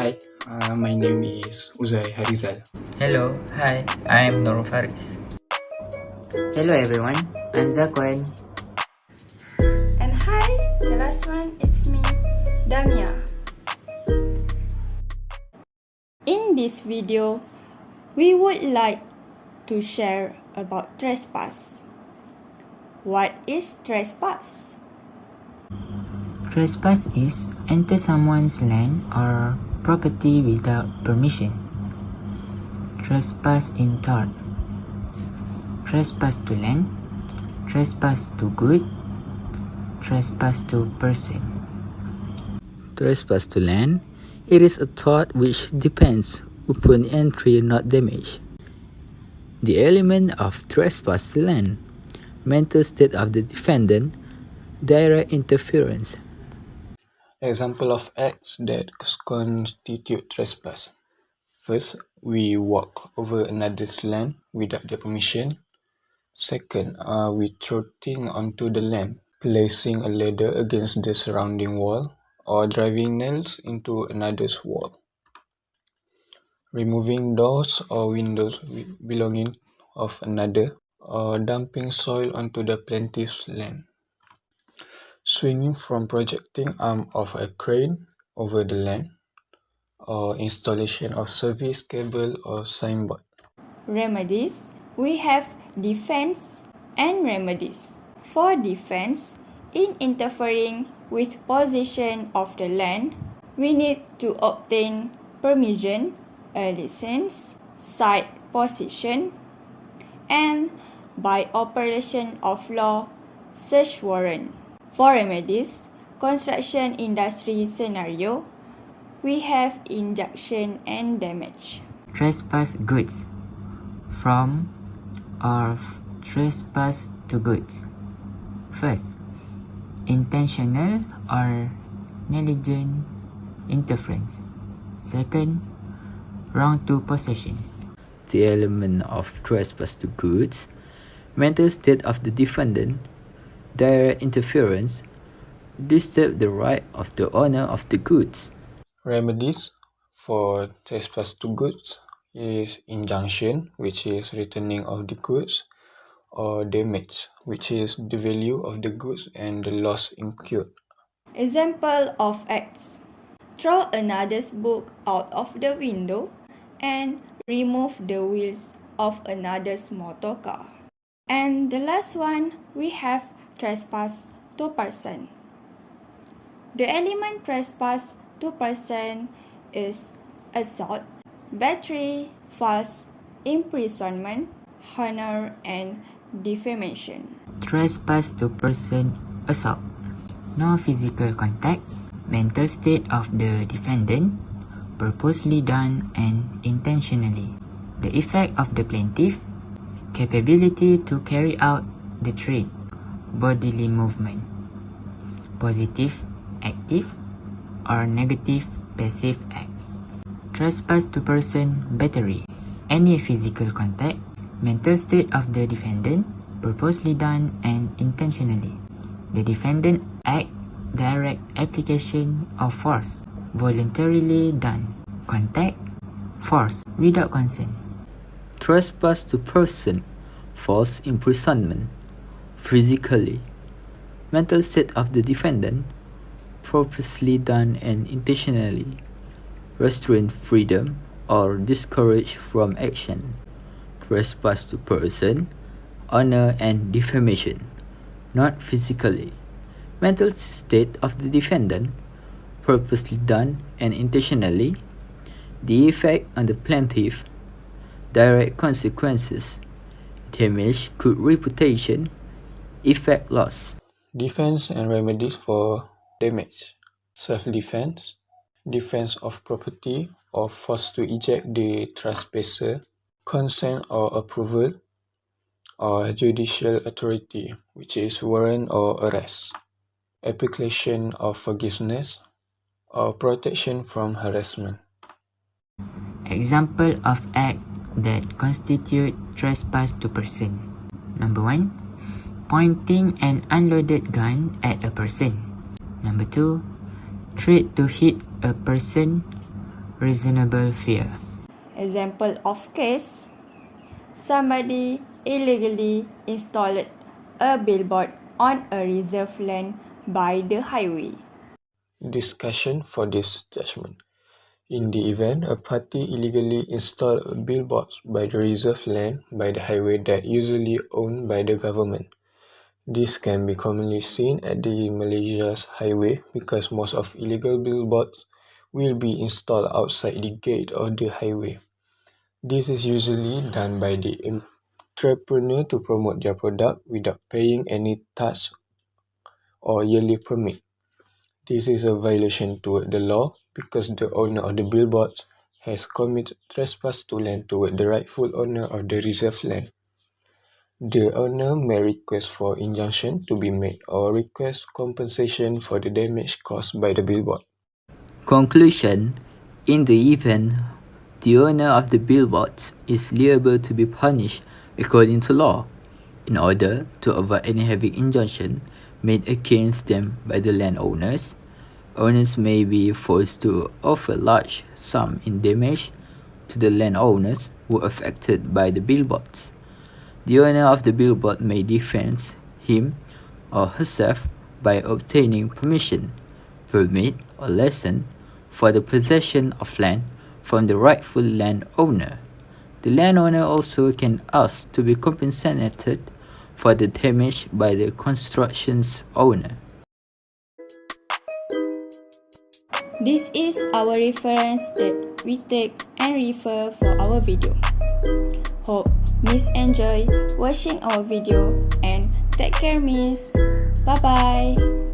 Hi, my name is Uzair Harizal. Hello, hi, I'm Norfaris. Hello everyone, I'm Zakwan. And hi, the last one, it's me, Damia. In this video, we would like to share about trespass. What is trespass? Trespass is enter someone's land or property without permission. Trespass in tort. Trespass to land, trespass to good, trespass to person. Trespass to land, it is a tort which depends upon entry not damage. The element of trespass to land, mental state of the defendant, direct interference. Example of acts that constitute trespass. First, we walk over another's land without their permission. Second, we trotting onto the land, placing a ladder against the surrounding wall, or driving nails into another's wall. Removing doors or windows belonging of another, or dumping soil onto the plaintiff's land. Swinging from projecting arm of a crane over the land, or installation of service cable or signboard. Remedies. We have defense and remedies. For defense, in interfering with possession of the land, we need to obtain permission, a license, site possession, and by operation of law, search warrant. For remedies, construction industry scenario, we have injunction and damage. Trespass goods. From or trespass to goods. First, intentional or negligent interference. Second, wrong to possession. The element of trespass to goods, mental state of the defendant, direct interference, disturb the right of the owner of the goods. Remedies for trespass to goods is injunction, which is returning of the goods, or damage, which is the value of the goods and the loss incurred. Example of acts. Throw another's book out of the window and remove the wheels of another's motor car. And the last one, we have trespass to person. The element trespass to person is assault, battery, false imprisonment, honor, and defamation. Trespass to person assault. No physical contact, mental state of the defendant, purposely done and intentionally. The effect of the plaintiff, capability to carry out the threat, bodily movement. Positive, active, or negative, passive act. Trespass to person battery. Any physical contact, mental state of the defendant, purposely done and intentionally. The defendant act, direct application of force, voluntarily done. Contact, force, without consent. Trespass to person, false imprisonment, physically, mental state of the defendant, purposely done and intentionally, restrain freedom or discourage from action. Trespass to person, honor and defamation, not physically, mental state of the defendant, purposely done and intentionally, the effect on the plaintiff, direct consequences, damage good reputation, effect loss. Defense and remedies for damage. Self-defense, defense of property or force to eject the trespasser, consent or approval, or judicial authority, which is warrant or arrest, application of forgiveness, or protection from harassment. Example of act that constitute trespass to person. Number 1, pointing an unloaded gun at a person. Number 2, threat to hit a person reasonable fear. Example of case: somebody illegally installed a billboard on a reserved land by the highway. Discussion for this judgment. In the event a party illegally installed a billboard by the reserved land by the highway that usually owned by the government. This can be commonly seen at the Malaysia's highway because most of illegal billboards will be installed outside the gate of the highway. This is usually done by the entrepreneur to promote their product without paying any tax or yearly permit. This is a violation toward the law because the owner of the billboards has committed trespass to land toward the rightful owner of the reserved land. The owner may request for injunction to be made or request compensation for the damage caused by the billboard. Conclusion: in the event the owner of the billboards is liable to be punished according to law, in order to avoid any heavy injunction made against them by the landowners, owners may be forced to offer large sum in damage to the landowners who are affected by the billboards. The owner of the billboard may defend him or herself by obtaining permission, permit, or license for the possession of land from the rightful landowner. The landowner also can ask to be compensated for the damage by the construction's owner. This is our reference that we take and refer for our video. Hope Miss enjoy watching our video and take care Miss. Bye bye.